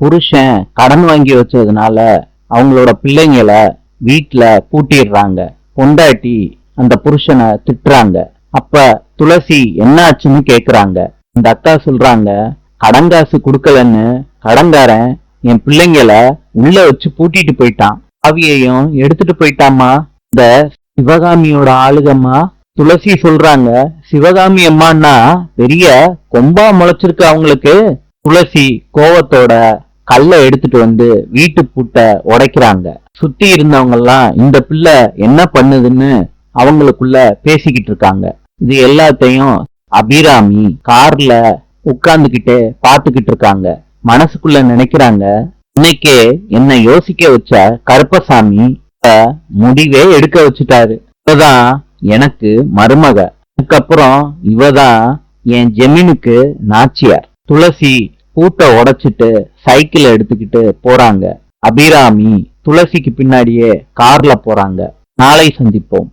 புருஷன் கடன் வாங்கி வச்சதுனால அவங்களோட பிள்ளைங்களை வீட்டுல பூட்டிடுறாங்க. பொண்டாட்டி அந்த புருஷனை திட்டுறாங்க. அப்ப துளசி என்ன ஆச்சுன்னு கேக்குறாங்க. இந்த அக்கா சொல்றாங்க, கடங்காசு குடுக்கலன்னு கடன்காரன் என் பிள்ளைங்களை உள்ள வச்சு பூட்டிட்டு போயிட்டான். அவியையும் எடுத்துட்டு போயிட்டாமா. இந்த சிவகாமியோட ஆளுகம்மா. துளசி சொல்றாங்க, சிவகாமி அம்மான்னா பெரிய கொம்பா முளைச்சிருக்கு அவங்களுக்கு. துளசி கோவத்தோட கல்லை எடுத்துட்டு வந்து வீட்டு பூட்டை உடைக்கிறாங்க. சுத்தி இருந்தவங்க எல்லாம் இந்த பிள்ளை என்ன பண்ணுதுன்னு அவங்களுக்குள்ள பேசிக்கிட்டு இருக்காங்க. இது எல்லாத்தையும் அபிராமி கார்ல உட்கார்ந்துகிட்டு பாத்துக்கிட்டு இருக்காங்க. மனசுக்குள்ள நினைக்கிறாங்க, இன்னைக்கே என்ன யோசிக்க வச்ச கருப்பசாமி முடிவே எடுக்க வச்சுட்டாரு. இவதான் எனக்கு மருமக. அதுக்கப்புறம் இவதான் என் ஜெமீனுக்கு நாச்சியார். துளசி பூட்டை உடைச்சிட்டு சைக்கிள் எடுத்துக்கிட்டு போறாங்க. அபிராமி துளசிக்கு பின்னாடியே கார்ல போறாங்க. நாளை சந்திப்போம்.